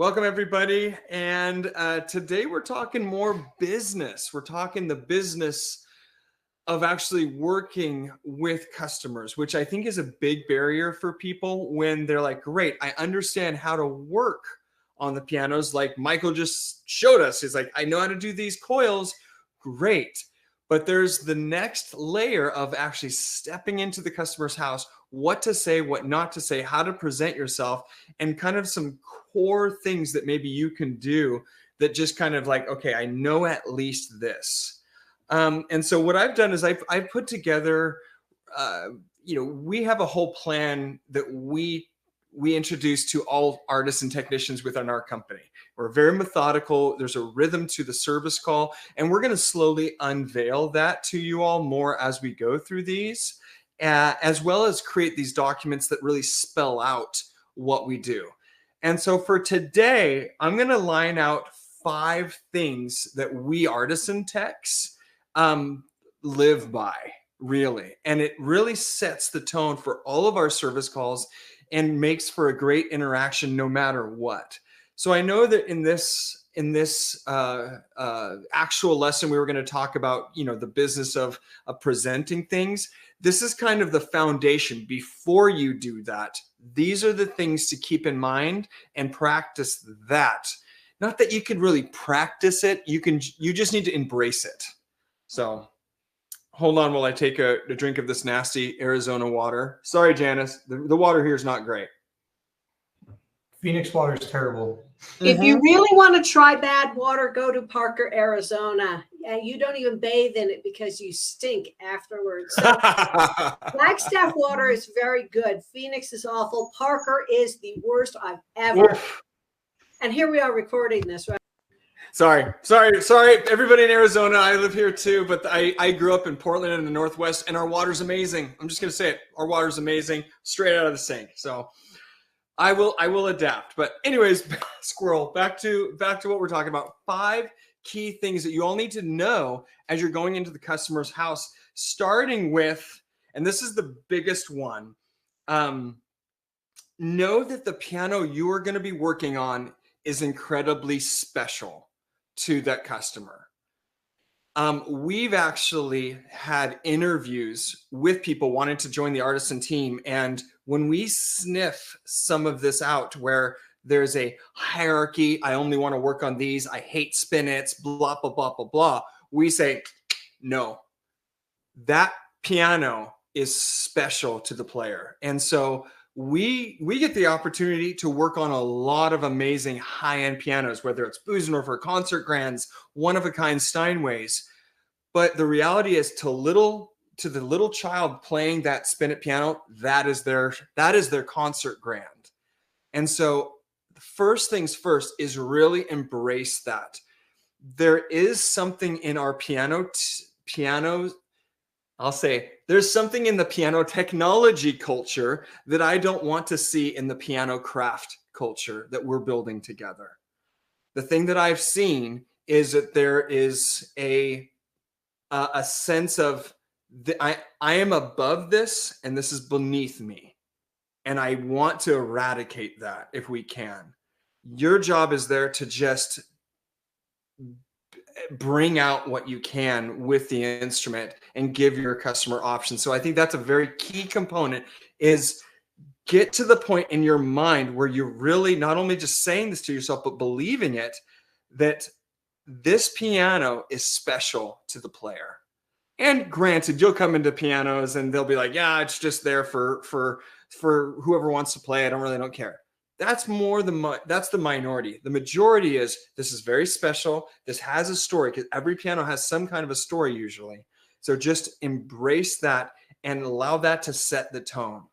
Welcome, everybody. And today we're talking more business. We're talking the business of actually working with customers, which I think is a big barrier for people when they're like, great, I understand how to work on the pianos. Like Michael just showed us. He's like, I know how to do these coils. Great. But there's the next layer of actually stepping into the customer's house, what to say, what not to say, how to present yourself, and kind of some core things that maybe you can do that just kind of like, okay, I know at least this. And so what I've done is I've put together, we have a whole plan that we introduce to all artists and technicians within our company. We're very methodical. There's a rhythm to the service call, and we're going to slowly unveil that to you all more as we go through these, as well as create these documents that really spell out what we do. And so for today, I'm going to line out 5 things that we artisan techs live by, really. And it really sets the tone for all of our service calls and makes for a great interaction no matter what. So I know that in this actual lesson, we were going to talk about, the business of presenting things. This is kind of the foundation. Before you do that, these are the things to keep in mind and practice that. Not that you can really practice it. You just need to embrace it. So hold on while I take a drink of this nasty Arizona water. Sorry, Janice. The water here is not great. Phoenix water is terrible. If you really want to try bad water, go to Parker, Arizona. You don't even bathe in it because you stink afterwards. So Flagstaff water is very good. Phoenix is awful. Parker is the worst I've ever. And here we are recording this, right? Sorry. Everybody in Arizona, I live here too, but I grew up in Portland in the Northwest, and our water's amazing. I'm just going to say it. Our water's amazing, straight out of the sink. So I will adapt. But anyways, squirrel, back to what we're talking about. 5 key things that you all need to know as you're going into the customer's house, starting with, and this is the biggest one, know that the piano you are going to be working on is incredibly special to that customer. We've actually had interviews with people wanting to join the Artisan team. And when we sniff some of this out, where there's a hierarchy, I only want to work on these, I hate spinets, blah, blah, blah, blah, blah, we say, no, that piano is special to the player. And so we get the opportunity to work on a lot of amazing high-end pianos, whether it's Busenhofer, concert grands, one-of-a-kind Steinways. But the reality is, to the little child playing that spinet piano, that is their concert grand. And so first things first is really embrace that. There is something in our pianos. I'll say there's something in the piano technology culture that I don't want to see in the piano craft culture that we're building together. The thing that I've seen is that there is a sense of I am above this and this is beneath me. And I want to eradicate that if we can. Your job is there to just bring out what you can with the instrument and give your customer options. So I think that's a very key component, is get to the point in your mind where you're really not only just saying this to yourself, but believing it, that this piano is special to the player. And granted, you'll come into pianos and they'll be like, yeah, it's just there for whoever wants to play. I don't care. That's that's the minority. The majority is, this is very special. This has a story, because every piano has some kind of a story usually. So just embrace that and allow that to set the tone.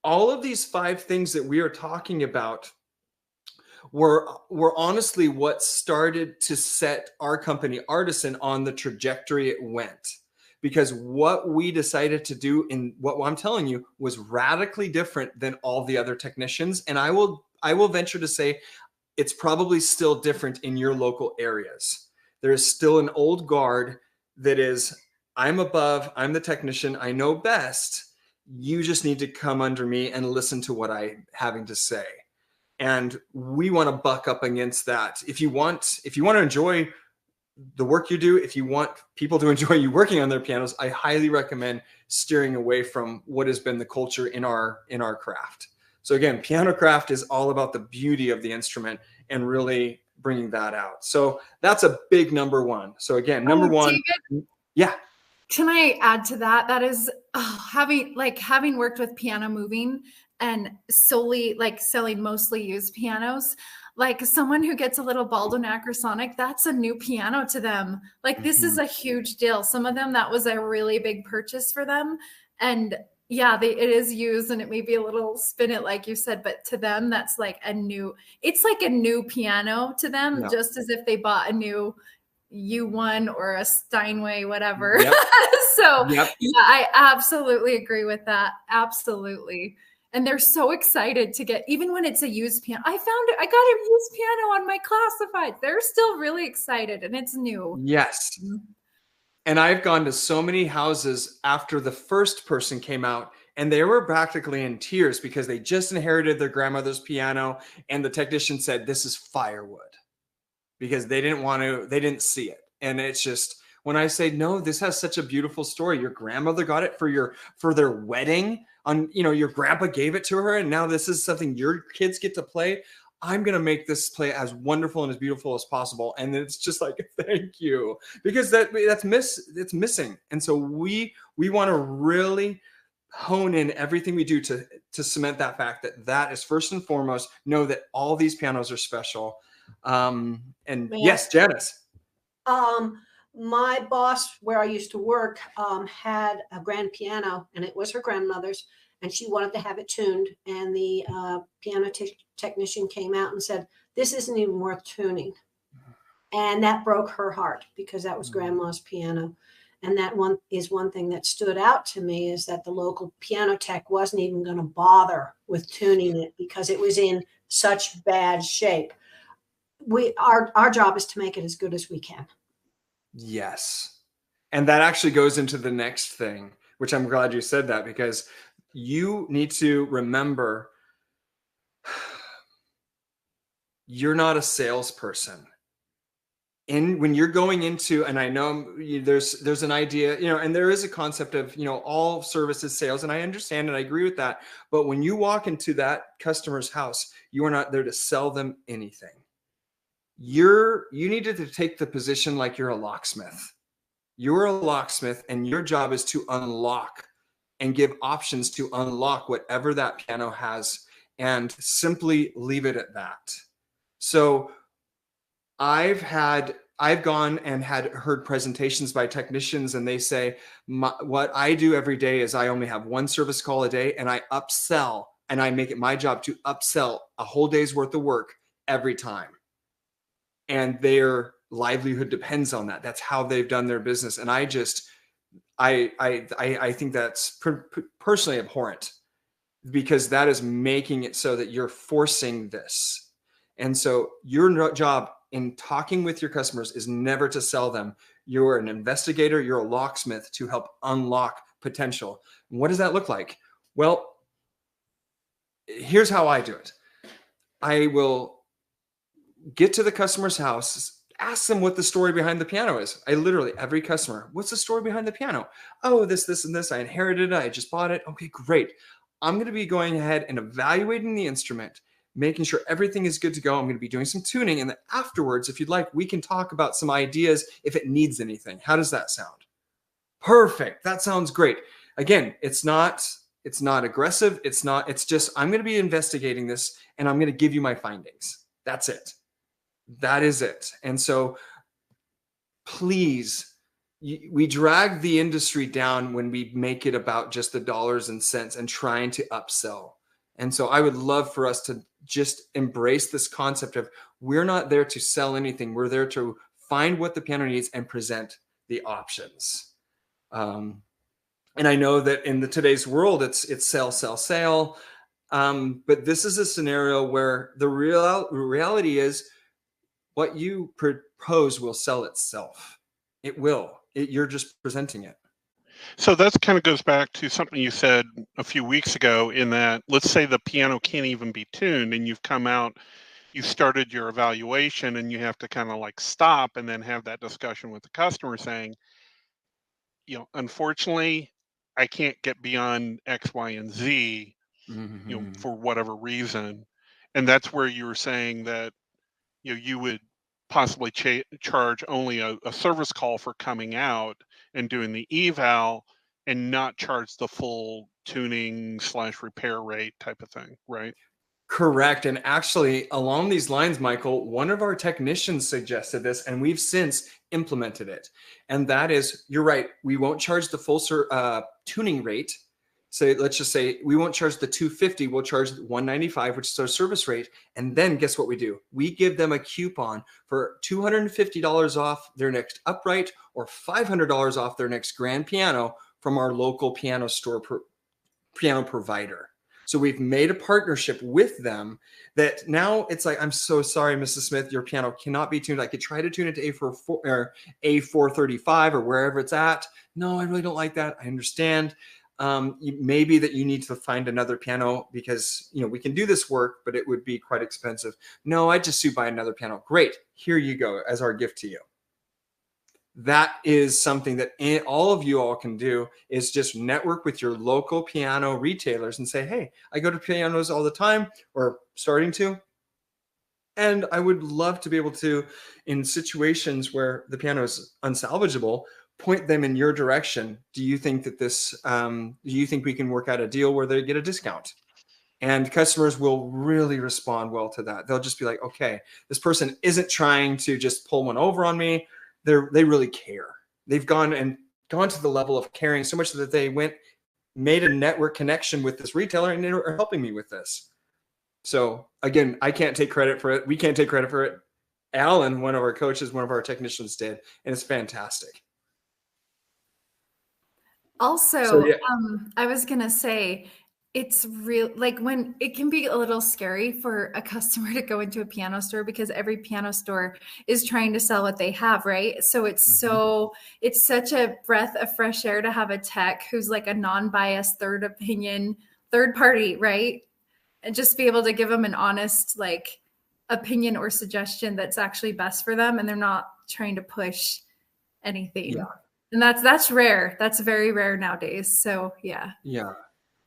All of these 5 things that we are talking about were honestly what started to set our company Artisan on the trajectory it went. Because what we decided to do, in what I'm telling you, was radically different than all the other technicians. And I will venture to say it's probably still different in your local areas. There is still an old guard that is, I'm above, I'm the technician, I know best. You just need to come under me and listen to what I'm having to say. And we want to buck up against that. If you want to enjoy the work you do, if you want people to enjoy you working on their pianos, I highly recommend steering away from what has been the culture in our craft. So again, pianocraft is all about the beauty of the instrument and really bringing that out. So that's a big number one. So again, number one, David, yeah. Can I add to that? That is having worked with piano moving and solely like selling mostly used pianos, like someone who gets a little Baldwin Acrosonic, that's a new piano to them. Like this is a huge deal. Some of them, that was a really big purchase for them. And yeah, it is used and it may be a little spin it, like you said, but to them, that's like it's like a new piano to them, just as if they bought a new U1 or a Steinway, whatever. Yep. So yeah, I absolutely agree with that. Absolutely. And they're so excited to get, even when it's a used piano. I got a used piano on my classified. They're still really excited and it's new. Yes. And I've gone to so many houses after the first person came out and they were practically in tears because they just inherited their grandmother's piano and the technician said, this is firewood, because they didn't see it. And it's just, when I say, no, this has such a beautiful story. Your grandmother got it for their wedding on, your grandpa gave it to her. And now this is something your kids get to play. I'm going to make this play as wonderful and as beautiful as possible. And it's just like, thank you, because it's missing. And so we want to really hone in everything we do to cement that fact that is first and foremost, know that all these pianos are special. Yes, Janice. My boss, where I used to work, had a grand piano, and it was her grandmother's, and she wanted to have it tuned. And the piano technician came out and said, "This isn't even worth tuning," and that broke her heart because that was grandma's piano. And that one thing that stood out to me, is that the local piano tech wasn't even going to bother with tuning it because it was in such bad shape. Our job is to make it as good as we can. Yes. And that actually goes into the next thing, which I'm glad you said that, because you need to remember you're not a salesperson. When you're going into, and I know there's an idea, and there is a concept of, all services sales, and I understand and I agree with that. But when you walk into that customer's house, you are not there to sell them anything. You needed to take the position like you're a locksmith. You're a locksmith, and your job is to unlock and give options to unlock whatever that piano has, and simply leave it at that. So I've gone and heard presentations by technicians, and they say, what I do every day is I only have one service call a day, and I upsell, and I make it my job to upsell a whole day's worth of work every time. And their livelihood depends on that. That's how they've done their business. And I think that's personally abhorrent, because that is making it so that you're forcing this. And so your job in talking with your customers is never to sell them. You're an investigator, you're a locksmith to help unlock potential. And what does that look like? Well, here's how I do it. I will get to the customer's house, ask them what the story behind the piano is. Every customer, what's the story behind the piano? Oh, this, and this. I inherited it. I just bought it. Okay, great. I'm going to be going ahead and evaluating the instrument, making sure everything is good to go. I'm going to be doing some tuning. And then afterwards, if you'd like, we can talk about some ideas if it needs anything. How does that sound? Perfect. That sounds great. Again, it's not aggressive. It's just, I'm going to be investigating this and I'm going to give you my findings. That's it. That is it. And so please, we drag the industry down when we make it about just the dollars and cents and trying to upsell. And so I would love for us to just embrace this concept of, we're not there to sell anything. We're there to find what the piano needs and present the options. And I know that in today's world, it's sell, sell, sell. But this is a scenario where the reality is, what you propose will sell itself. It will. You're just presenting it. So that's kind of goes back to something you said a few weeks ago, in that, let's say the piano can't even be tuned, and you've come out, you started your evaluation, and you have to kind of like stop and then have that discussion with the customer saying, unfortunately, I can't get beyond X, Y, and Z, Mhm. for whatever reason. And that's where you were saying that, you would possibly charge only a service call for coming out and doing the eval, and not charge the full tuning / repair rate type of thing, right? Correct. And actually, along these lines, Michael, one of our technicians suggested this, and we've since implemented it. And that is, you're right, we won't charge the full tuning rate. So let's just say we won't charge the 250, we'll charge 195, which is our service rate. And then guess what we do? We give them a coupon for $250 off their next upright, or $500 off their next grand piano from our local piano store piano provider. So we've made a partnership with them that now it's like, I'm so sorry, Mrs. Smith, your piano cannot be tuned. I could try to tune it to A4 or A435 or wherever it's at. No, I really don't like that. I understand. Maybe that you need to find another piano, because we can do this work, but it would be quite expensive. No, I just buy another piano. Great. Here you go as our gift to you. That is something that all of you all can do, is just network with your local piano retailers and say, hey, I go to pianos all the time, or starting to, and I would love to be able to, in situations where the piano is unsalvageable, point them in your direction. Do you think that do you think we can work out a deal where they get a discount? And customers will really respond well to that. They'll just be like, okay, this person isn't trying to just pull one over on me. They really care. They've gone to the level of caring so much that they made a network connection with this retailer, and they are helping me with this. So again, I can't take credit for it. We can't take credit for it. Alan, one of our coaches, one of our technicians, did, and it's fantastic. Also, So, yeah. I was gonna say, it's real, like, when it can be a little scary for a customer to go into a piano store, because every piano store is trying to sell what they have, right? So it's such a breath of fresh air to have a tech who's like a non-biased third opinion, third party, right? And just be able to give them an honest opinion or suggestion that's actually best for them, and they're not trying to push anything. Yeah. And that's rare. That's very rare nowadays. So yeah. Yeah.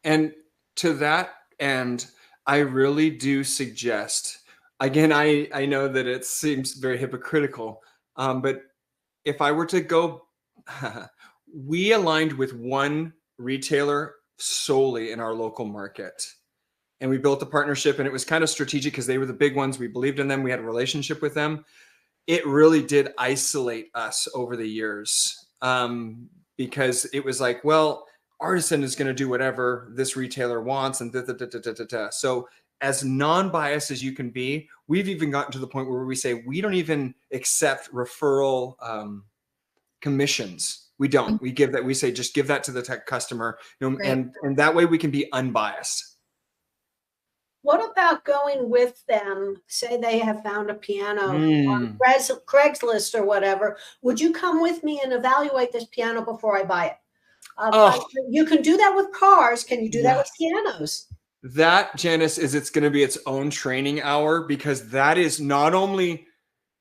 And to that end, I really do suggest, again, I know that it seems very hypocritical, but if I were to go, we aligned with one retailer solely in our local market. And we built a partnership, and it was kind of strategic because they were the big ones. We believed in them. We had a relationship with them. It really did isolate us over the years, because it was like, well, Artisan is going to do whatever this retailer wants, and So as non-biased as you can be, we've even gotten to the point where we say we don't even accept referral commissions. We don't. We give that. We say just give that to the tech customer, and that way we can be unbiased. What about going with them? Say they have found a piano on Craigslist or whatever. Would you come with me and evaluate this piano before I buy it? You can do that with cars. Can you do that with pianos? That, Janice, it's going to be its own training hour, because that is not only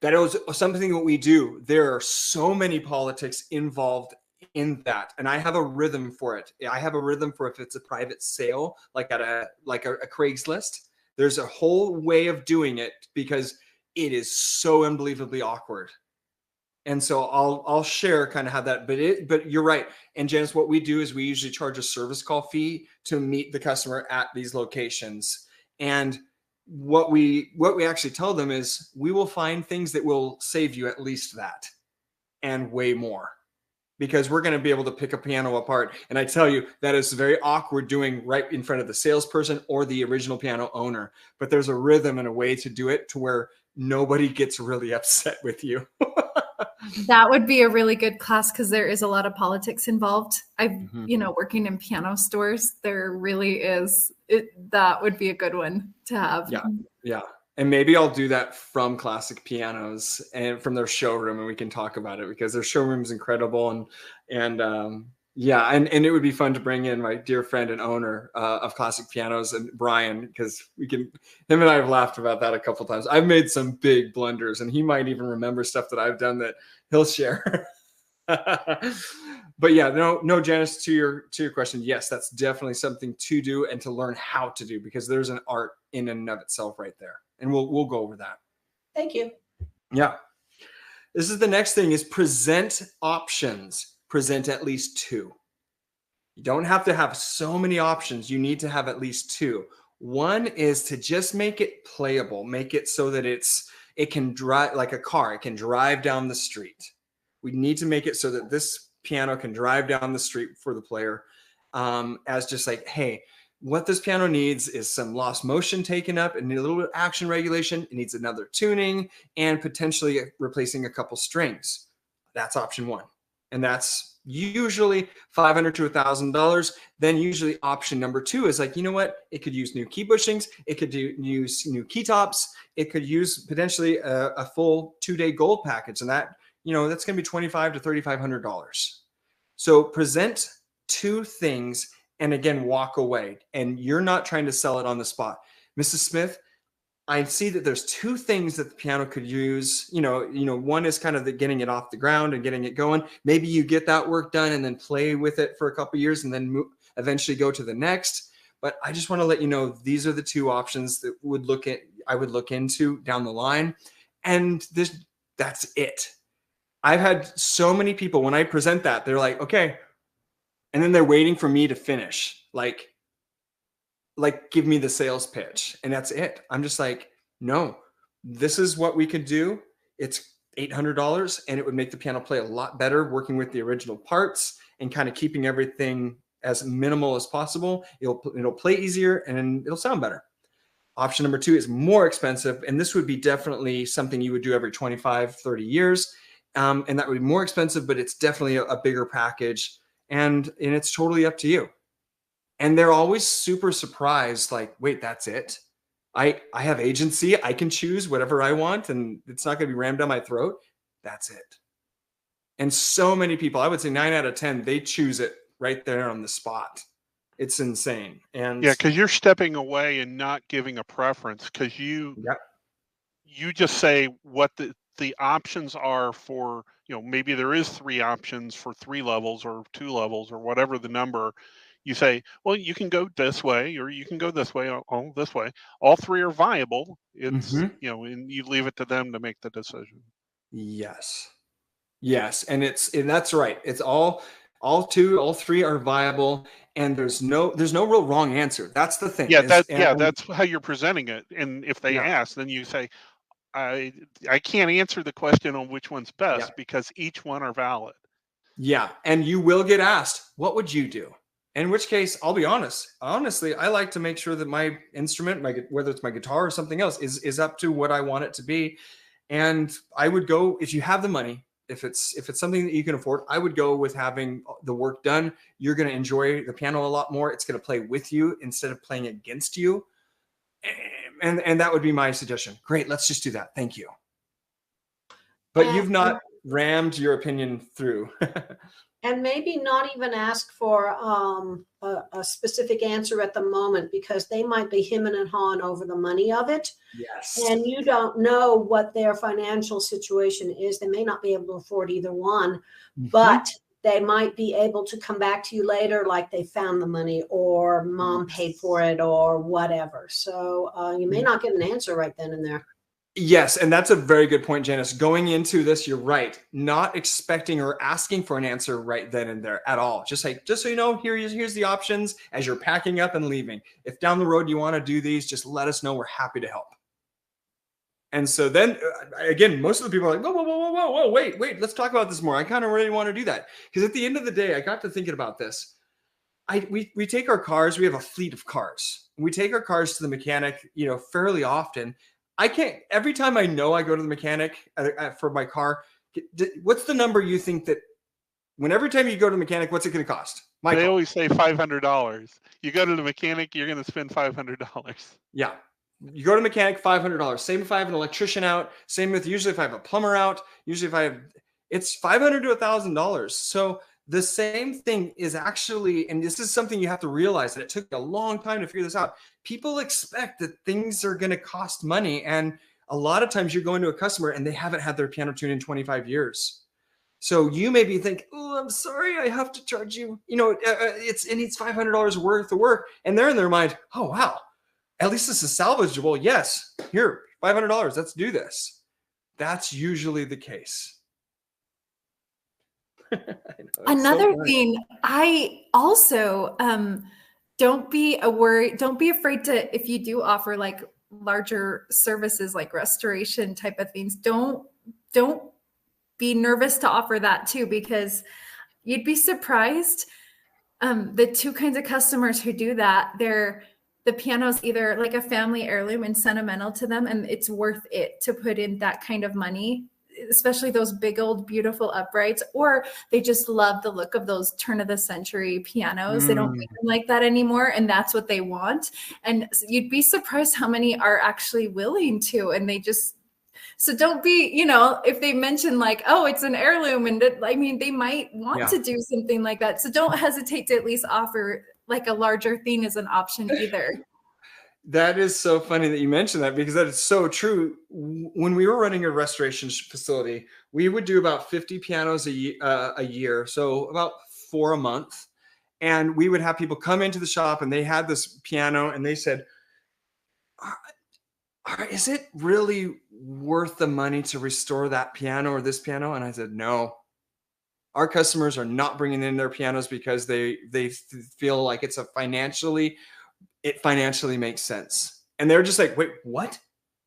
that is something that we do. There are so many politics involved in that, and I have a rhythm for it. I have a rhythm for if it's a private sale, like at a Craigslist. There's a whole way of doing it, because it is so unbelievably awkward. And so I'll share kind of how that, but you're right. And Janice, what we do is we usually charge a service call fee to meet the customer at these locations. And what we actually tell them is we will find things that will save you at least that and way more, because we're going to be able to pick a piano apart. And I tell you, that is very awkward doing right in front of the salesperson or the original piano owner. But there's a rhythm and a way to do it to where nobody gets really upset with you. That would be a really good class, because there is a lot of politics involved. Working in piano stores, there really is. That would be a good one to have. Yeah. And maybe I'll do that from Classic Pianos and from their showroom, and we can talk about it, because their showroom is incredible. And Yeah, and it would be fun to bring in my dear friend and owner of Classic Pianos, and Brian, because him and I have laughed about that a couple times. I've made some big blunders, and he might even remember stuff that I've done that he'll share. But yeah, no, Janice, to your question, yes, that's definitely something to do and to learn how to do, because there's an art in and of itself right there, and we'll go over that. Thank you. Yeah, this is the next thing: is present options. Present at least two. You don't have to have so many options. You need to have at least two. One is to just make it playable, make it so that it can drive like a car. It can drive down the street. We need to make it so that this piano can drive down the street for the player, as just like, hey, what this piano needs is some lost motion taken up and a little bit of action regulation. It needs another tuning and potentially replacing a couple strings. That's option one. And that's usually $500 to $1,000. Then usually option number two is like, you know what? It could use new key bushings. It could use new key tops. It could use potentially a full 2-day gold package. And that, that's going to be $2,500 to $3,500. So present two things and again, walk away. And you're not trying to sell it on the spot. Mrs. Smith, I see that there's two things that the piano could use. One is kind of getting it off the ground and getting it going. Maybe you get that work done and then play with it for a couple of years and then eventually go to the next. But I just want to let you know, these are the two options that I would look into down the line. And that's it. I've had so many people, when I present that, they're like, okay. And then they're waiting for me to finish. Like give me the sales pitch, and that's it. I'm just like, no, this is what we could do. It's $800, and it would make the piano play a lot better working with the original parts and kind of keeping everything as minimal as possible. It'll play easier and it'll sound better. Option number two is more expensive, and this would be definitely something you would do every 25, 30 years. And that would be more expensive, but it's definitely a bigger package, and it's totally up to you. And they're always super surprised, like, wait, that's it? I have agency. I can choose whatever I want, and it's not going to be rammed down my throat. That's it. And so many people, I would say 9 out of 10, they choose it right there on the spot. It's insane. And yeah, because you're stepping away and not giving a preference, because you just say what the options are for, maybe there is 3 options for 3 levels or 2 levels or whatever the number. You say, well, you can go this way or you can go this way, all this way. All 3 are viable. It's, and you leave it to them to make the decision. Yes. And that's right. It's all 3 are viable, and there's no real wrong answer. That's the thing. Yeah, that's how you're presenting it. And if they ask, then you say, I can't answer the question on which one's best because each one are valid. Yeah. And you will get asked, what would you do? In which case, I'll be honest. Honestly, I like to make sure that my instrument, whether it's my guitar or something else, is up to what I want it to be. And I would go, if you have the money, if it's something that you can afford, I would go with having the work done. You're going to enjoy the piano a lot more. It's going to play with you instead of playing against you. And that would be my suggestion. Great, let's just do that. Thank you. But you've not rammed your opinion through. And maybe not even ask for a specific answer at the moment, because they might be hemming and hawing over the money of it. Yes. And you don't know what their financial situation is. They may not be able to afford either one, but they might be able to come back to you later, like they found the money or mom paid for it or whatever. So you may not get an answer right then and there. Yes, and that's a very good point, Janice. Going into this, you're right. Not expecting or asking for an answer right then and there at all. Just so you know, here's the options as you're packing up and leaving. If down the road you want to do these, just let us know. We're happy to help. And so then, again, most of the people are like, whoa, wait, let's talk about this more. I kind of really want to do that. Because at the end of the day, I got to thinking about this. We take our cars, we have a fleet of cars. We take our cars to the mechanic, fairly often. I can't, every time I know I go to the mechanic for my car, what's the number you think that every time you go to the mechanic, what's it going to cost? They always say $500. You go to the mechanic, you're going to spend $500. Yeah. You go to the mechanic, $500. Same if I have an electrician out. Same with usually if I have a plumber out. Usually it's $500 to $1,000. So The same thing is actually, and this is something you have to realize, that it took a long time to figure this out. People expect that things are going to cost money. And a lot of times you're going to a customer and they haven't had their piano tuned in 25 years. So you maybe think, oh, I'm sorry, I have to charge you, it needs $500 worth of work. And they're in their mind, oh, wow, at least this is salvageable. Yes, here, $500, let's do this. That's usually the case. Another thing, I also don't be afraid to, if you do offer like larger services like restoration type of things, don't be nervous to offer that too, because you'd be surprised. The two kinds of customers who do that, the piano's either like a family heirloom and sentimental to them, and it's worth it to put in that kind of money, especially those big old beautiful uprights, or they just love the look of those turn of the century pianos. They don't make them like that anymore, and that's what they want. And you'd be surprised how many are actually willing to, and so don't be, if they mention like, oh, it's an heirloom, and they might want to do something like that. So don't hesitate to at least offer like a larger thing as an option either. That is so funny that you mentioned that, because that is so true. When we were running a restoration facility, we would do about 50 pianos a year, so about 4 a month. And we would have people come into the shop and they had this piano and they said, is it really worth the money to restore that piano or this piano? And I said, no. Our customers are not bringing in their pianos because they feel like it financially makes sense. And they're just like, wait, what?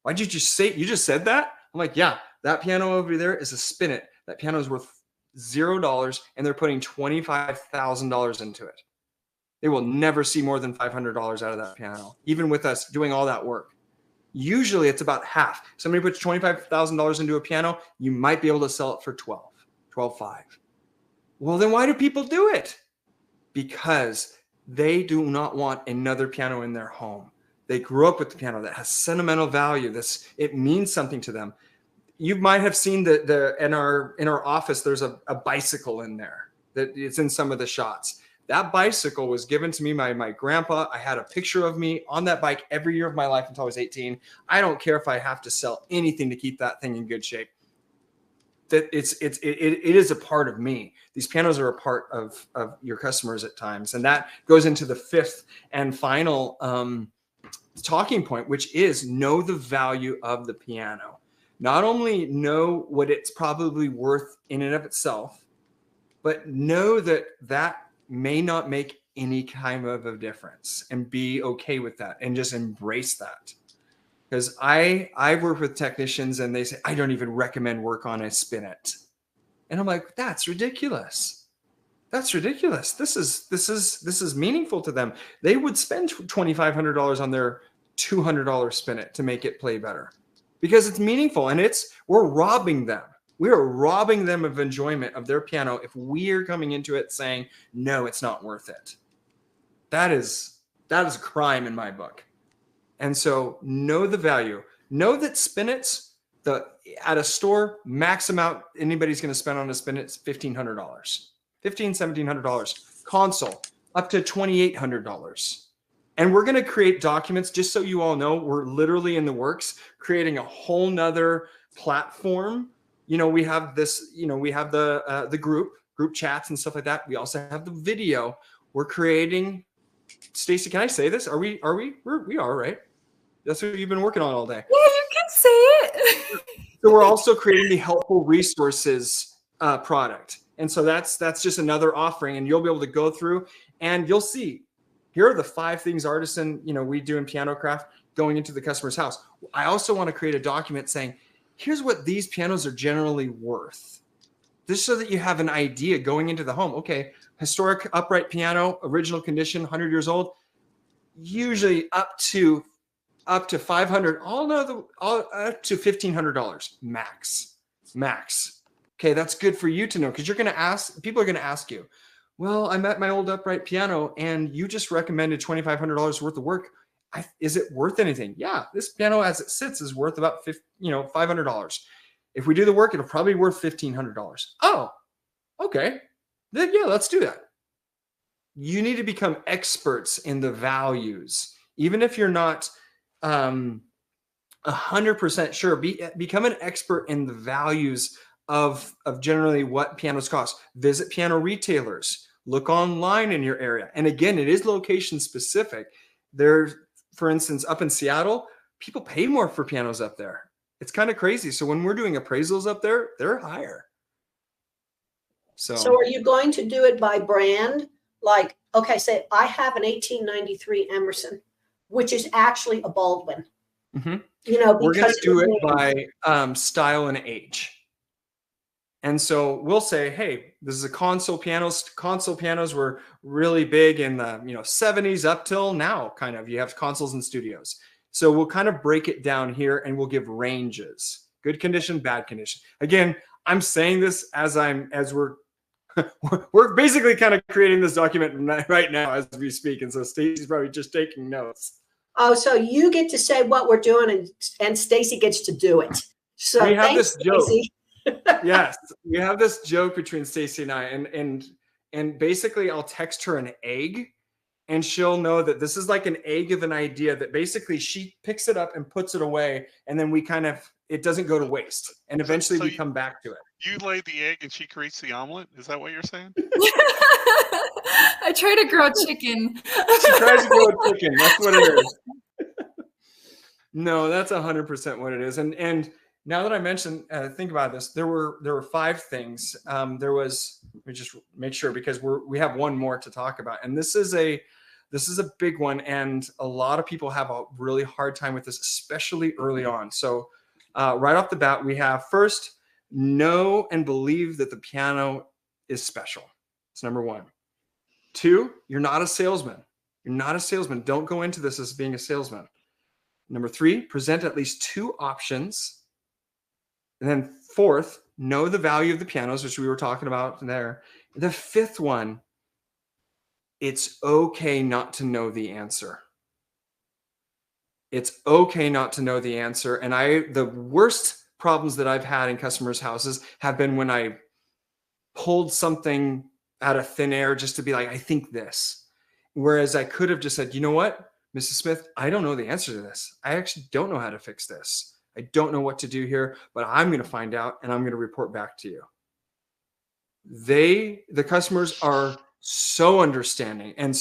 Why'd you just say, you just said that? I'm like, yeah, that piano over there is a Spinet. That piano is worth $0, and they're putting $25,000 into it. They will never see more than $500 out of that piano, even with us doing all that work. Usually it's about half. Somebody puts $25,000 into a piano, you might be able to sell it for $12,500. Well, then why do people do it? Because they do not want another piano in their home. They grew up with the piano that has sentimental value. It means something to them. You might have seen in our office, there's a bicycle in there that it's in some of the shots. That bicycle was given to me by my grandpa. I had a picture of me on that bike every year of my life until I was 18. I don't care if I have to sell anything to keep that thing in good shape. That it is a part of me. These pianos are a part of your customers at times. And that goes into the fifth and final talking point, which is know the value of the piano. Not only know what it's probably worth in and of itself, but know that may not make any kind of a difference, and be okay with that and just embrace that. Because I work with technicians and they say, I don't even recommend work on a Spinet. And I'm like, that's ridiculous. That's ridiculous. This is meaningful to them. They would spend $2,500 on their $200 Spinet to make it play better, because it's meaningful, and we're robbing them. We are robbing them of enjoyment of their piano if we are coming into it saying, no, it's not worth it. That is a crime in my book. And so know the value. Know that Spinets, at a store, max amount anybody's going to spend on a Spinet is $1,500. $1,700. Console, up to $2,800. And we're going to create documents, just so you all know, we're literally in the works, creating a whole nother platform. We have this, we have the group chats and stuff like that. We also have the video. We're creating, Stacy, can I say this? We are, right? That's what you've been working on all day. Yeah, you can say it. So we're also creating the helpful resources product. And so that's just another offering, and you'll be able to go through and you'll see, here are the 5 things Artisan, we do in pianocraft going into the customer's house. I also want to create a document saying, here's what these pianos are generally worth. Just so that you have an idea going into the home. Okay, historic upright piano, original condition, 100 years old, usually up to $500, up to $1,500 max. Okay, that's good for you to know, because people are going to ask you, well, I'm at my old upright piano and you just recommended $2,500 worth of work. Is it worth anything? Yeah, this piano as it sits is worth about $500. If we do the work, it'll probably be worth $1,500. Oh, okay. then yeah, let's do that. You need to become experts in the values. Even if you're not 100% sure, become an expert in the values of generally what pianos cost. Visit piano retailers. Look online in your area. And again, it is location specific. There's, for instance, up in Seattle, people pay more for pianos up there. It's kind of crazy. So when we're doing appraisals up there, they're higher. So are you going to do it by brand? Like, okay, say I have an 1893 Emerson, which is actually a Baldwin. Mm-hmm. You know, we're going to do it by style and age. And so we'll say, hey, this is a console pianos. Console pianos were really big in the 70s up till now, kind of. You have consoles in studios. So we'll kind of break it down here and we'll give ranges. Good condition, bad condition. Again, I'm saying this as we're basically kind of creating this document right now as we speak. And so Stacey's probably just taking notes. Oh, so you get to say what we're doing and Stacey gets to do it. So we have this joke. Stacey. Yes, we have this joke between Stacey and I, and basically I'll text her an egg, and she'll know that this is like an egg of an idea that basically she picks it up and puts it away, and then it doesn't go to waste, and eventually we come back to it. You lay the egg and she creates the omelet? Is that what you're saying? I try to grow chicken. She tries to grow chicken. That's what it is. No, that's 100% what it is. And now that I mentioned, think about this. There were 5 things. Let me just make sure, because we have one more to talk about, and this is a big one, and a lot of people have a really hard time with this, especially early on. So right off the bat, we have first, know and believe that the piano is special. It's number 1. 2, you're not a salesman. You're not a salesman. Don't go into this as being a salesman. Number 3, present at least 2 options. And then 4th, know the value of the pianos, which we were talking about there. The 5th one, it's okay not to know the answer. It's okay not to know the answer. And the worst problems that I've had in customers' houses have been when I pulled something out of thin air just to be like, I think this. Whereas I could have just said, you know what, Mrs. Smith, I don't know the answer to this. I actually don't know how to fix this. I don't know what to do here, but I'm going to find out and I'm going to report back to you. The customers are so understanding and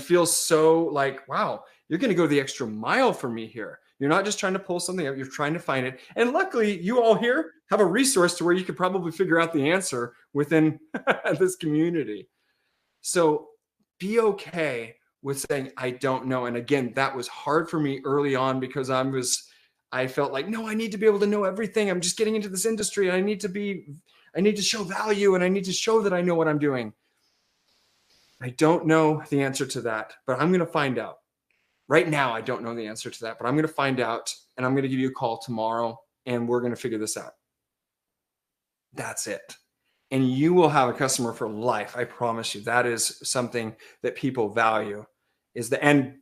feel so like, wow, you're going to go the extra mile for me here. You're not just trying to pull something up, you're trying to find it. And luckily, you all here have a resource to where you could probably figure out the answer within this community. So be okay with saying, I don't know. And again, that was hard for me early on because I felt like, no, I need to be able to know everything. I'm just getting into this industry and I need to show value and I need to show that I know what I'm doing. I don't know the answer to that, but I'm going to find out. Right now, I don't know the answer to that, but I'm going to find out and I'm going to give you a call tomorrow and we're going to figure this out. That's it. And you will have a customer for life. I promise you. That is something that people value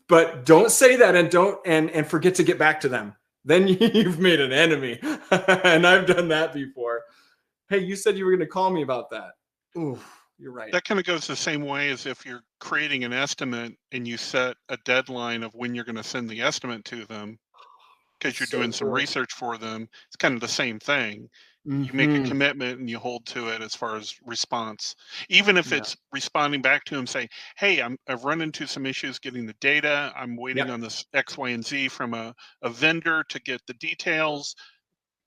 but don't say that and forget to get back to them. Then you've made an enemy. And I've done that before. Hey, you said you were going to call me about that. Ooh, you're right. That kind of goes the same way as if you're creating an estimate and you set a deadline of when you're going to send the estimate to them because you're doing some research for them. It's kind of the same thing. You make a commitment and you hold to it as far as response. Even if it's responding back to them, say, hey, I've run into some issues getting the data. I'm waiting on this X, Y, and Z from a vendor to get the details.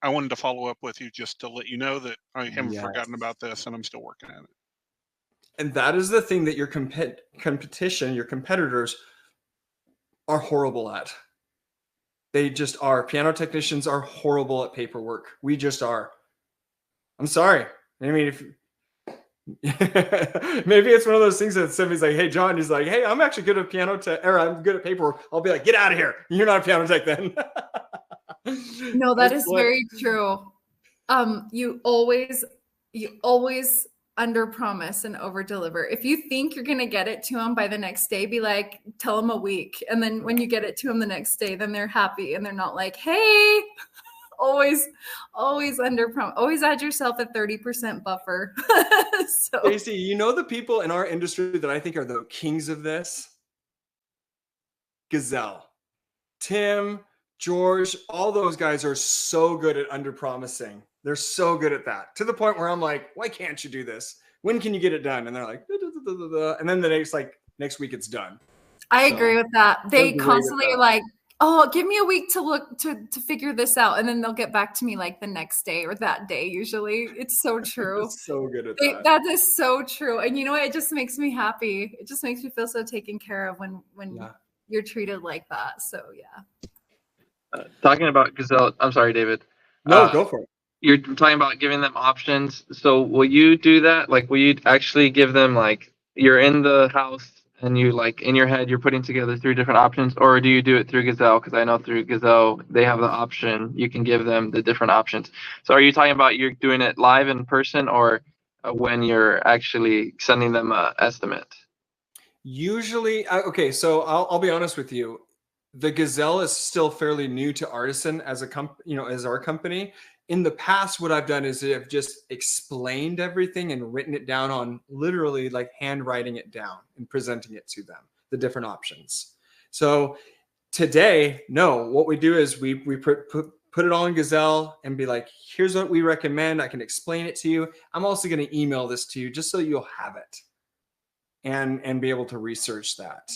I wanted to follow up with you just to let you know that I haven't forgotten about this and I'm still working at it. And that is the thing that your your competitors are horrible at. They just are. Piano technicians are horrible at paperwork. We just are. I'm sorry. I mean, maybe it's one of those things that somebody's like, hey, John, he's like, hey, I'm actually good at piano tech, or I'm good at paperwork. I'll be like, get out of here. You're not a piano tech then. No, that is very true. You always under promise and over deliver. If you think you're going to get it to them by the next day, be like, tell them a week. And then when you get it to them the next day, then they're happy and they're not like, hey, always under always add yourself a 30% buffer. So Stacey, you know the people in our industry that I think are the kings of this? Gazelle. Tim, George, all those guys are so good at under promising. They're so good at that, to the point where I'm like, why can't you do this? When can you get it done? And they're like, and then the next week it's done. I agree with that. They They're great at constantly that. are like, oh, give me a week to look to figure this out. And then they'll get back to me like the next day or that day. Usually it's so true. So good at that. That is so true. And you know what? It just makes me happy. It just makes me feel so taken care of when you're treated like that. So yeah. Talking about Gazelle, I'm sorry, David. No, go for it. You're talking about giving them options. So will you do that? Like, will you actually give them, like, you're in the house and you, like, in your head, you're putting together 3 different options, or do you do it through Gazelle? Because I know through Gazelle, they have the option. You can give them the different options. So are you talking about you're doing it live in person, or when you're actually sending them an estimate? Usually, okay, so I'll be honest with you. The Gazelle is still fairly new to Artisan as as our company. In the past, what I've done is I've just explained everything and written it down on literally like handwriting it down and presenting it to them, the different options. So today, no, what we do is we put it all in Gazelle and be like, here's what we recommend. I can explain it to you. I'm also going to email this to you just so you'll have it and be able to research that.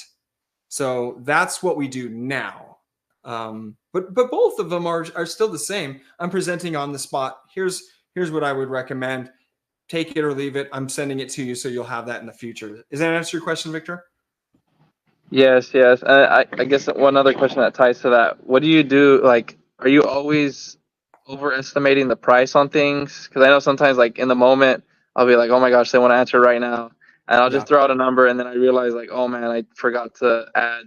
So that's what we do now. But both of them are still the same. I'm presenting on the spot. Here's what I would recommend. Take it or leave it. I'm sending it to you so you'll have that in the future. Does that answer your question, Victor? Yes. I guess one other question that ties to that. What do you do? Like, are you always overestimating the price on things? Because I know sometimes, like, in the moment, I'll be like, oh my gosh, they want to answer right now. And I'll just throw out a number, and then I realize, like, oh man, I forgot to add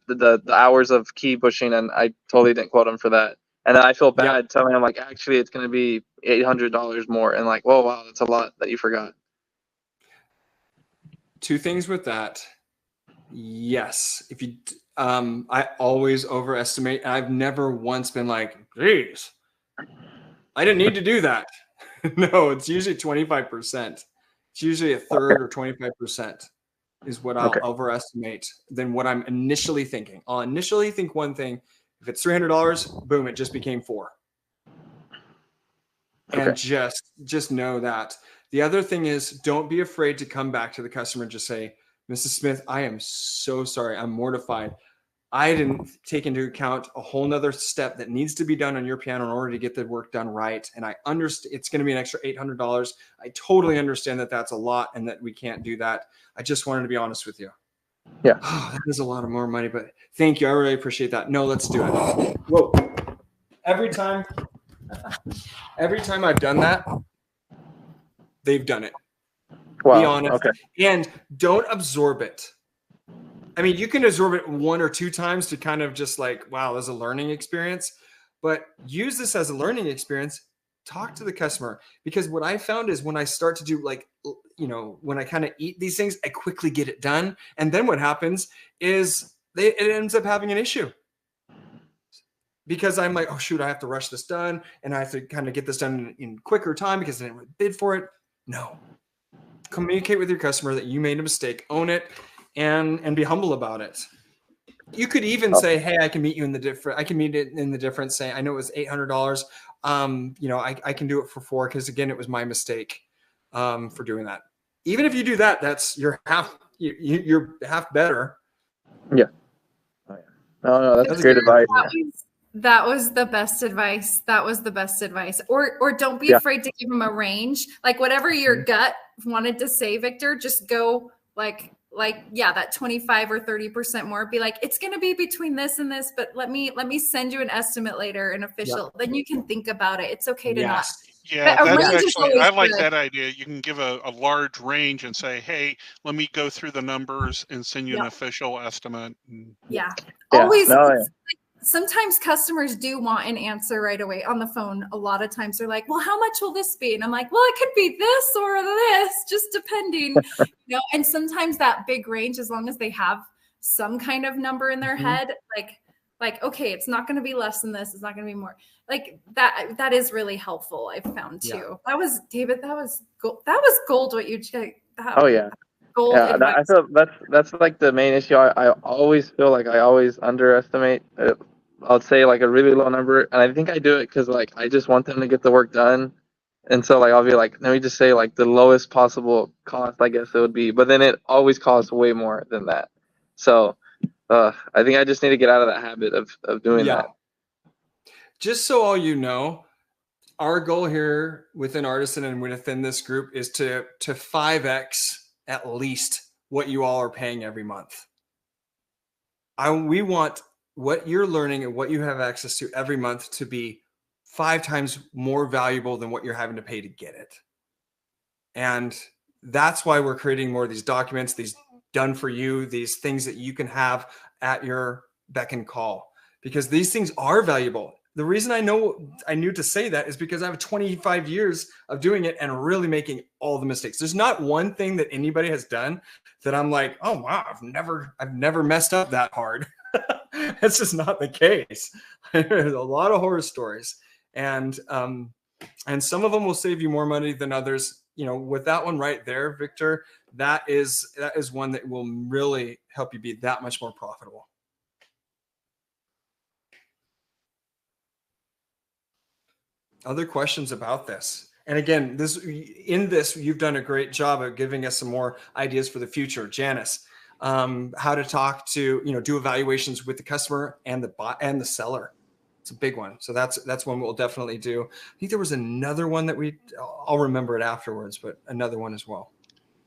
the hours of key bushing, and I totally didn't quote them for that. And then I feel bad telling them, like, actually it's going to be $800 more, and like, whoa, wow, that's a lot that you forgot. 2 things with that. Yes, if you I always overestimate. I've never once been like, geez, I didn't need to do that. No, it's usually 25%. It's usually a third or 25% is what I'll overestimate than what I'm initially thinking. I'll initially think one thing. If it's $300, boom, it just became 4. And just know that. The other thing is, don't be afraid to come back to the customer and just say, Mrs. Smith, I am so sorry. I'm mortified. I didn't take into account a whole nother step that needs to be done on your piano in order to get the work done right. And I understand it's going to be an extra $800. I totally understand that that's a lot and that we can't do that. I just wanted to be honest with you. Yeah. Oh, that is a lot of more money, but thank you. I really appreciate that. No, let's do it. Whoa. Every time I've done that, they've done it. Wow. Be honest. Okay. And don't absorb it. I mean, you can absorb it 1 or 2 times to kind of just like, wow, there's a learning experience, but use this as a learning experience. Talk to the customer, because what I found is when I start to do when I kind of eat these things, I quickly get it done. And then what happens is it ends up having an issue because I'm like, oh shoot, I have to rush this done. And I have to kind of get this done in quicker time because I didn't bid for it. No, communicate with your customer that you made a mistake, own it, and be humble about it. You could even say, hey, I can meet you in the different. I can meet it in the difference. Say, I know it was $800. I can do it for 4 because again, it was my mistake for doing that. Even if you do that, that's you're half better. Yeah. Oh, yeah. No, that's great advice. That was the best advice. Or don't be afraid to give them a range. Like whatever your gut wanted to say, Victor, just go like that 25 or 30% more. Be like, it's going to be between this and this, but let me send you an estimate later, an official. Then you can think about it. It's okay to not. Yeah, that's actually, I like that idea. You can give a large range and say, hey, let me go through the numbers and send you an official estimate. Yeah. Always. Sometimes customers do want an answer right away on the phone. A lot of times they're like, well, how much will this be? And I'm like, well, it could be this or this, just depending, and sometimes that big range, as long as they have some kind of number in their head, like Like, okay, it's not going to be less than this. It's not going to be more. Like that is really helpful. I've found too. Yeah. That was David. That was gold. That was gold. What you Oh yeah. Gold Yeah, advice. I feel that's like the main issue. I always feel like I always underestimate. I'll say like a really low number, and I think I do it because like I just want them to get the work done, and so like I'll be like, let me just say like the lowest possible cost, I guess it would be, but then it always costs way more than that. So I think I just need to get out of that habit of doing Yeah. that. Just so all you know, our goal here within Artisan and within this group is to 5x at least what you all are paying every month. We want what you're learning and what you have access to every month to be 5 times more valuable than what you're having to pay to get it. And that's why we're creating more of these documents, these done for you, these things that you can have at your beck and call, because these things are valuable. The reason I knew to say that is because I have 25 years of doing it and really making all the mistakes. There's not one thing that anybody has done that I'm like, oh wow, I've never messed up that hard. That's just not the case. There's a lot of horror stories, and some of them will save you more money than others. You know, with that one right there, Victor, that is one that will really help you be that much more profitable. Other questions about this? And again, you've done a great job of giving us some more ideas for the future. Janice, how to talk to, do evaluations with the customer and the seller. It's a big one. So that's one we'll definitely do. I think there was another one that I'll remember it afterwards, but another one as well.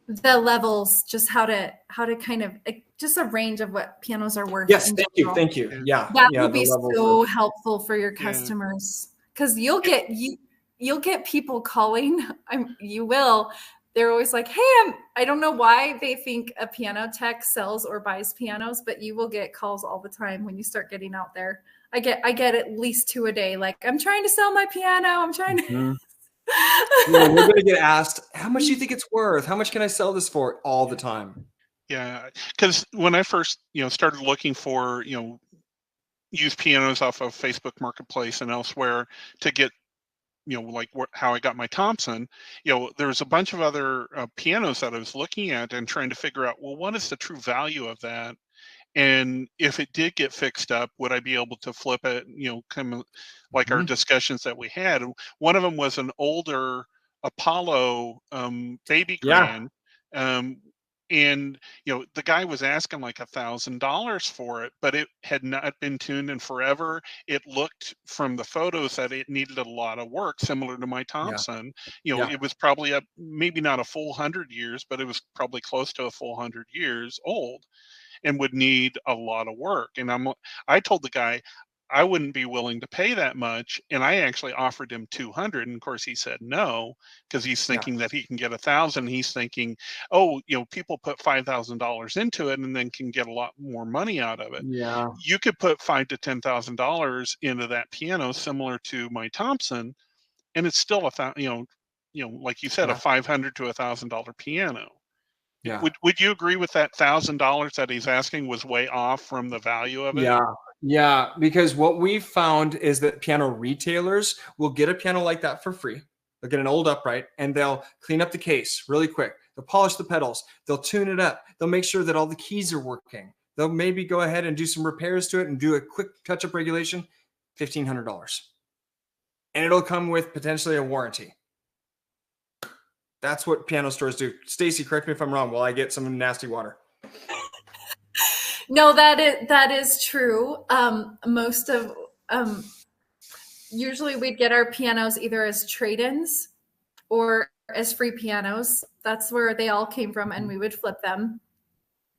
The levels, just how to kind of just a range of what pianos are worth. Yes, thank you. Yeah, that will be so helpful for your customers, because you'll get people calling. You will. They're always like, hey, I don't know why they think a piano tech sells or buys pianos, but you will get calls all the time when you start getting out there. I get at least 2 a day. Like, I'm trying to sell my piano. I'm trying to. Mm-hmm. We're going to get asked, how much do you think it's worth? How much can I sell this for? All the time. Yeah, because when I first, started looking for, used pianos off of Facebook Marketplace and elsewhere to get, like how I got my Thompson, there's a bunch of other pianos that I was looking at and trying to figure out, well, what is the true value of that? And if it did get fixed up, would I be able to flip it? Kind of like our discussions that we had. One of them was an older Apollo baby grand. And the guy was asking like $1,000 for it, but it had not been tuned in forever. It looked from the photos that it needed a lot of work, similar to my Thompson. It was probably maybe not a full 100 years, but it was probably close to a full 100 years old, and would need a lot of work. And I told the guy I wouldn't be willing to pay that much, and I actually offered him 200, and of course he said no, because he's thinking that he can get 1,000. He's thinking, oh, people put $5,000 into it and then can get a lot more money out of it. Yeah, you could put $5,000 to $10,000 into that piano, similar to my Thompson, and it's still like you said, a $500 to $1,000 piano. Yeah. Would you agree with that $1,000 that he's asking was way off from the value of it? Yeah. Because what we found is that piano retailers will get a piano like that for free. They'll get an old upright and they'll clean up the case really quick. They'll polish the pedals. They'll tune it up. They'll make sure that all the keys are working. They'll maybe go ahead and do some repairs to it and do a quick touch-up regulation, $1,500. And it'll come with potentially a warranty. That's what piano stores do. Stacy, correct me if I'm wrong while I get some nasty water. No, that is true. Usually we'd get our pianos either as trade-ins or as free pianos. That's where they all came from, and we would flip them.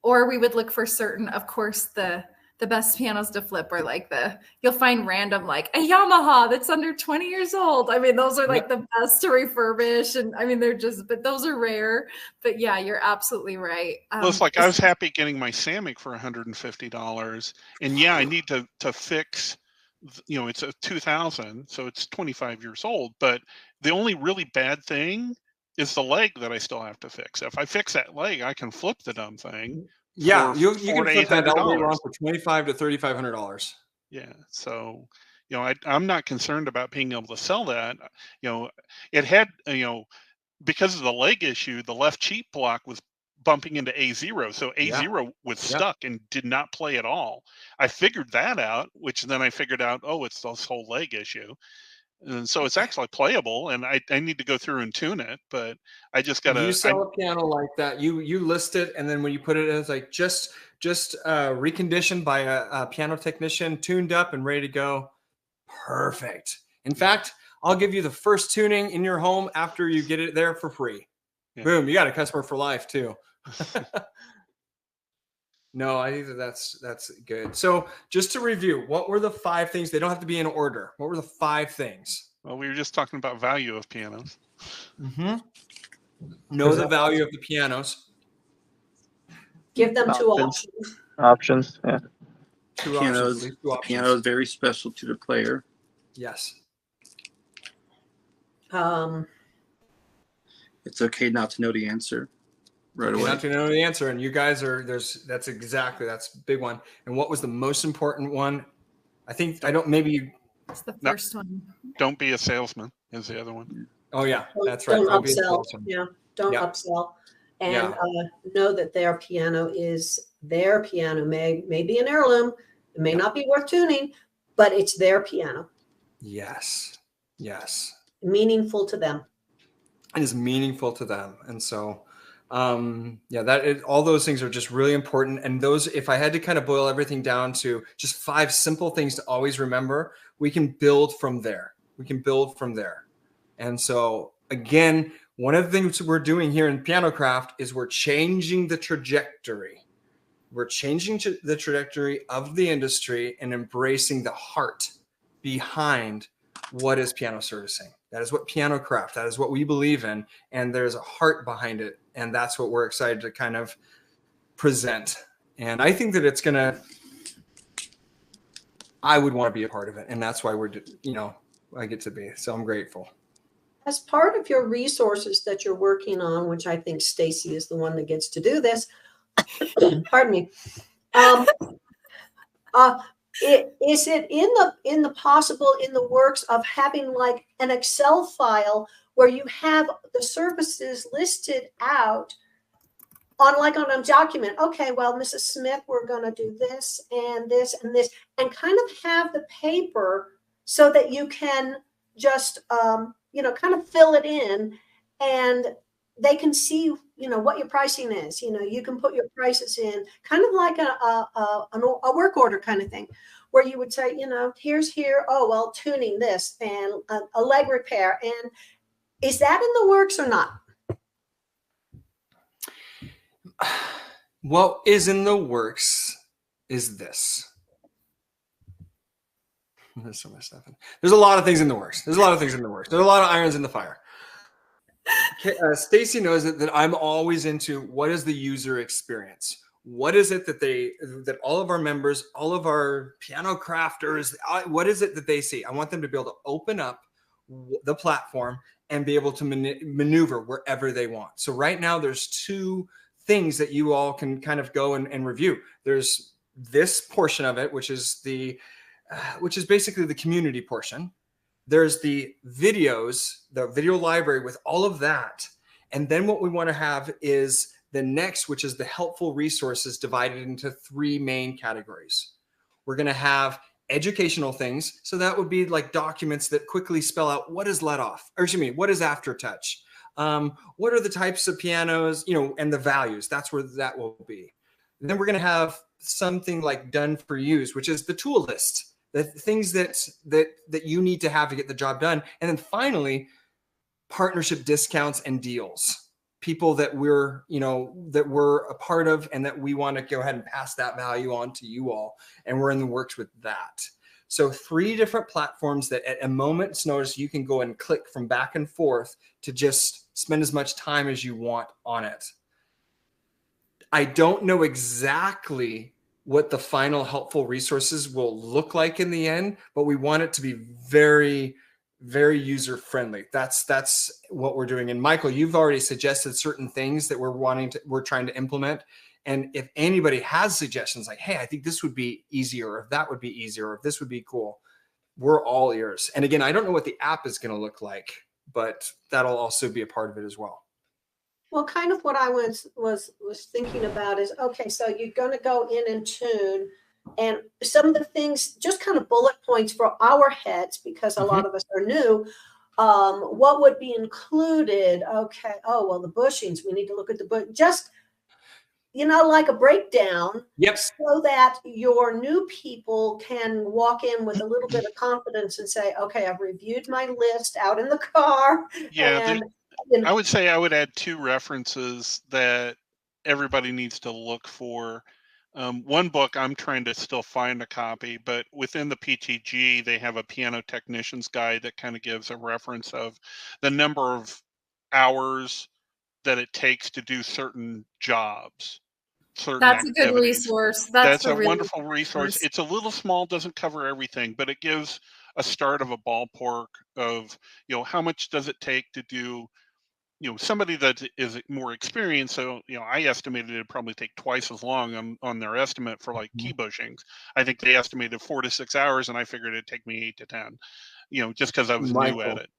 Or we would look for certain, of course, the best pianos to flip are like you'll find random, like a Yamaha that's under 20 years old. I mean, those are like the best to refurbish. And I mean, but those are rare. But yeah, you're absolutely right. Well, it's like I was happy getting my Samick for $150. And yeah, I need to fix, it's a 2000, so it's 25 years old. But the only really bad thing is the leg that I still have to fix. If I fix that leg, I can flip the dumb thing. Yeah, you can flip that all day long for $2,500 to $3,500. Yeah. So, I'm not concerned about being able to sell that. It had, because of the leg issue, the left cheek block was bumping into A0. So Yeah. A0 was Yeah. stuck and did not play at all. I figured that out, which then I figured out, oh, it's this whole leg issue. And so it's actually playable, and I need to go through and tune it, but I just You gotta, sell a piano like that, you list it, and then when you put it in, it's like just reconditioned by a piano technician, tuned up and ready to go. Perfect. In fact, I'll give you the first tuning in your home after you get it there for free. Yeah. Boom, you got a customer for life too. No, I think that's good. So just to review, what were the 5 things? They don't have to be in order. What were the 5 things? Well, we were just talking about value of pianos. Mm-hmm. Know the value of the pianos. Give them 2 Options. options. Options, yeah. 2 Piano options. is, At least 2 the options. piano is very special to the player. Yes. It's okay not to know the answer right away. Not to know the answer, and you guys are that's a big one. And what was the most important one? It's the first one. Don't be a salesman is the other one. Oh yeah, that's right. Don't be a upsell. salesman. Yeah, don't Yeah. upsell. And Yeah. know that their piano is their piano. May be an heirloom. It may not be worth tuning, but it's their piano. Yes. Meaningful to them. It is meaningful to them, and so all those things are just really important. And those, if I had to kind of boil everything down to just 5 simple things to always remember, we can build from there. And so again, one of the things we're doing here in pianocraft is we're changing the trajectory. We're changing the trajectory of the industry and embracing the heart behind what is piano servicing. That is what pianocraft, that is what we believe in. And there's a heart behind it. And that's what we're excited to kind of present. And I think that it's going to, I would want to be a part of it. And that's why I get to be. So I'm grateful. As part of your resources that you're working on, which I think Stacy is the one that gets to do this, pardon me. Is it in the works of having like an Excel file where you have the services listed out on a document? Okay, well, Mrs. Smith, we're going to do this and this and this, and kind of have the paper so that you can just kind of fill it in, and they can see what your pricing is. You can put your prices in, kind of like a work order kind of thing, where you would say, here's tuning this and a leg repair. And is that in the works or not? What is in the works is this. There's so much stuff. There's a lot of things in the works. There's a lot of irons in the fire. Stacy knows that I'm always into what is the user experience. What is it that all of our members, all of our piano crafters, what is it that they see? I want them to be able to open up the platform and be able to maneuver wherever they want. So right now there's 2 things that you all can kind of go and review. There's this portion of it, which is basically the community portion. There's the videos, the video library with all of that. And then what we want to have is the next, which is the helpful resources, divided into 3 main categories. We're going to have educational things. So that would be like documents that quickly spell out what is what is aftertouch? What are the types of pianos, and the values. That's where that will be. And then we're going to have something like done for use, which is the tool list. The things that you need to have to get the job done. And then finally, partnership discounts and deals. People that we're a part of and that we want to go ahead and pass that value on to you all. And we're in the works with that. So 3 different platforms that at a moment's notice, you can go and click from back and forth to just spend as much time as you want on it. I don't know exactly what the final helpful resources will look like in the end, but we want it to be very, very user friendly. That's what we're doing. And Michael, you've already suggested certain things that we're trying to implement. And if anybody has suggestions like, hey, I think this would be easier, or if that would be easier, or if this would be cool, we're all ears. And again, I don't know what the app is going to look like, but that'll also be a part of it as well. Well, kind of what I was thinking about is, okay, so you're going to go in and tune, and some of the things, just kind of bullet points for our heads, because a lot of us are new. What would be included? Okay. Oh, well, the bushings, we need to look at the bush. Just, like a breakdown. Yep. So that your new people can walk in with a little bit of confidence and say, okay, I've reviewed my list out in the car. Yeah. And I would say I would add 2 references that everybody needs to look for. One book, I'm trying to still find a copy, but within the PTG, they have a piano technician's guide that kind of gives a reference of the number of hours that it takes to do certain jobs, certain That's a good activities. resource. That's a really wonderful resource. It's a little small, doesn't cover everything, but it gives a start of a ballpark of, how much does it take to do, somebody that is more experienced. So, I estimated it'd probably take twice as long on their estimate for like key bushings. I think they estimated 4 to 6 hours, and I figured it'd take me 8 to 10, just because I was new at it.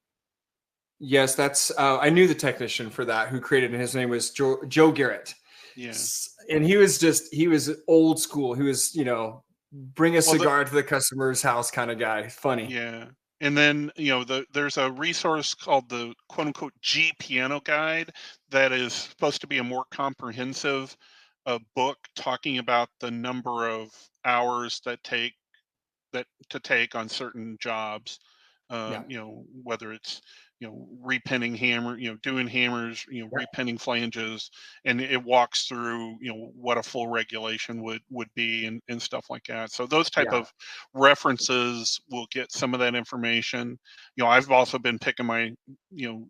Yes, that's I knew the technician for that who created it. His name was Joe Garrett. Yes. And he was old school. He was, bring a cigar to the customer's house kind of guy. Funny. Yeah. And then, there's a resource called the quote unquote G piano guide that is supposed to be a more comprehensive book talking about the number of hours that take on certain jobs. Whether it's, repinning hammer, doing hammers, repinning flanges, and it walks through, what a full regulation would be and stuff like that. So those type of references will get some of that information. I've also been picking my,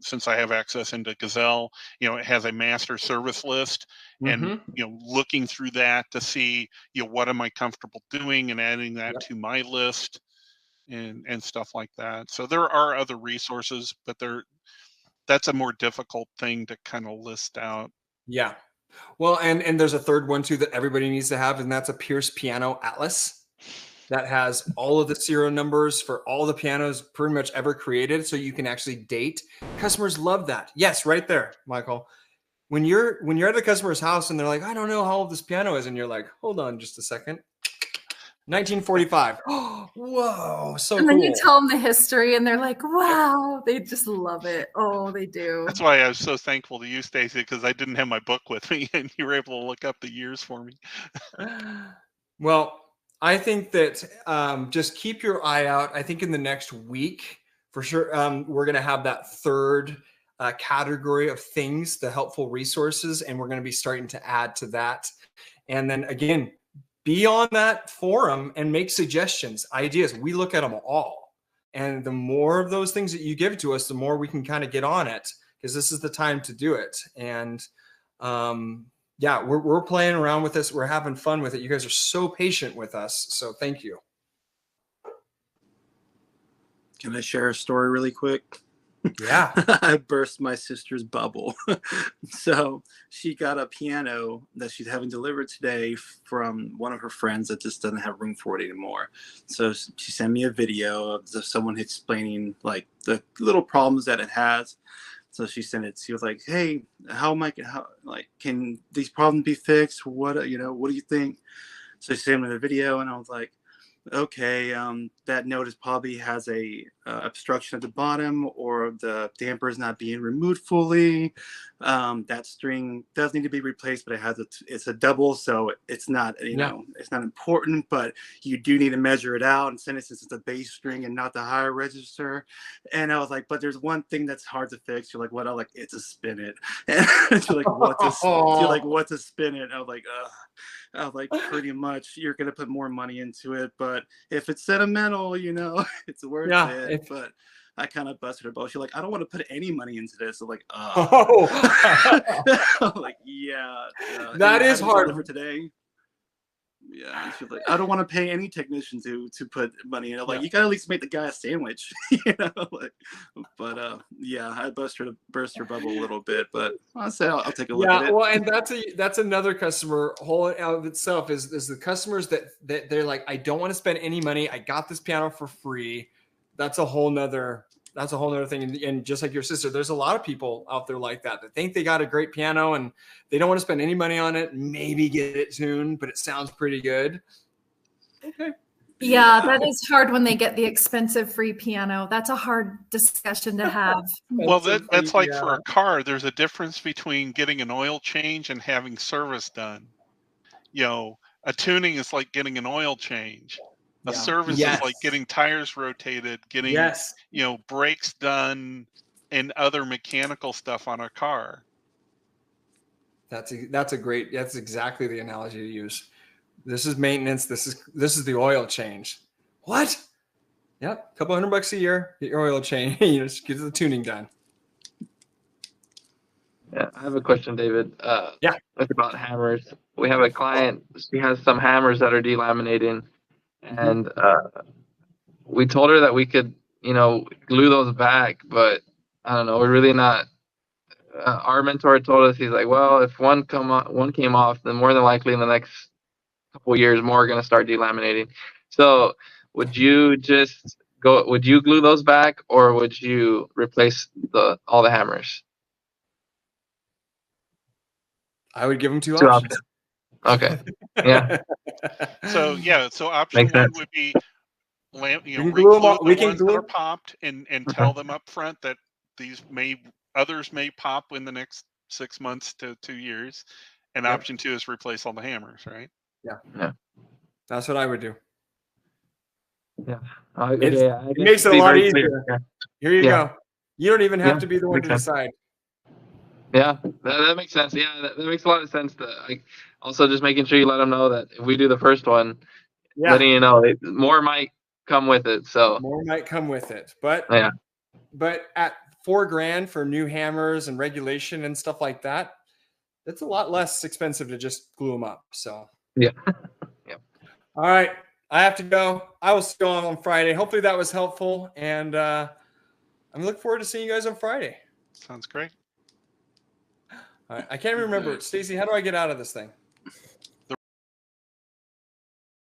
since I have access into Gazelle, it has a master service list, and, looking through that to see, what am I comfortable doing and adding that to my list. And stuff like that. So there are other resources, but that's a more difficult thing to kind of list out. Yeah. Well, and there's a third one too that everybody needs to have, and that's a Pierce Piano Atlas that has all of the serial numbers for all the pianos pretty much ever created, so you can actually date. Customers love that. Yes, right there, Michael. When you're at a customer's house and they're like, I don't know how old this piano is, and you're like, hold on just a second. 1945. Oh, whoa, so and then cool. you tell them the history and they're like, wow, they just love it. Oh, they do. That's why I was so thankful to you, Stacy, because I didn't have my book with me and you were able to look up the years for me. Well, I think that just keep your eye out. I think in the next week, for sure, we're going to have that third category of things, the helpful resources, and we're going to be starting to add to that. And then again, be on that forum and make suggestions, ideas. We look at them all. And the more of those things that you give to us, the more we can kind of get on it, because this is the time to do it. And we're playing around with this. We're having fun with it. You guys are so patient with us. So thank you. Can I share a story really quick? Yeah. I burst my sister's bubble. So she got a piano that she's having delivered today from one of her friends that just doesn't have room for it anymore. So she sent me a video of someone explaining like the little problems that it has. So she sent it. She was like, hey, can these problems be fixed? What do you think? So she sent me the video and I was like, okay, that note is probably has a obstruction at the bottom, or the damper is not being removed fully. That string does need to be replaced, but it's a double, so it's not it's not important, but you do need to measure it out and send it since it's a bass string and not the higher register. And I was like, but there's one thing that's hard to fix. You're like, what? I'm like, it's a spinet. And she's like, what's a spinet? I was like, pretty much you're going to put more money into it, but if it's sentimental, it's worth it. But I kind of busted her bubble. She's like, I don't want to put any money into this. I'm like, oh. I'm like, yeah. That is hard for today. Yeah, and she's like, I don't want to pay any technician to put money in it. Like, Yeah. you gotta at least make the guy a sandwich, you know. Like, but yeah, I burst her bubble a little bit, but I'll say I'll take a look at it. Well, and that's another customer whole out of itself is the customers that they're like, I don't want to spend any money. I got this piano for free. That's a whole nother thing. And just like your sister, there's a lot of people out there like that think they got a great piano and they don't want to spend any money on it. Maybe get it tuned, but it sounds pretty good. Okay. Yeah, that is hard when they get the expensive free piano. That's a hard discussion to have. Well, that's like for a car. There's a difference between getting an oil change and having service done. You know, a tuning is like getting an oil change. A service is like getting tires rotated, getting brakes done, and other mechanical stuff on a car. That's exactly the analogy to use. This is maintenance. This is the oil change. What? Yep, a couple $100 a year, get your oil change. Just get the tuning done. Yeah, I have a question, David. Yeah, it's about hammers. We have a client. She has some hammers that are delaminating. And we told her that we could, glue those back, but I don't know. We're really not. Our mentor told us, he's like, well, if one came off, then more than likely in the next couple of years, more are going to start delaminating. So, would you glue those back, or would you replace all the hammers? I would give them two options. Okay. Yeah. So option one would be we can glue them all. We can glue that are popped and tell them up front that others may pop in the next 6 months to 2 years. And option two is replace all the hammers, right? Yeah. That's what I would do. Yeah. It makes it a lot easier. Here you go. You don't even have to be the one to decide. Yeah, that makes sense. Yeah, that makes a lot of sense. Also, just making sure you let them know that if we do the first one, letting you know more might come with it. So more might come with it, but at $4,000 for new hammers and regulation and stuff like that, it's a lot less expensive to just glue them up. So yeah. All right, I have to go. I will see you on Friday. Hopefully that was helpful, and I'm looking forward to seeing you guys on Friday. Sounds great. All right, I can't remember. Stacy, how do I get out of this thing?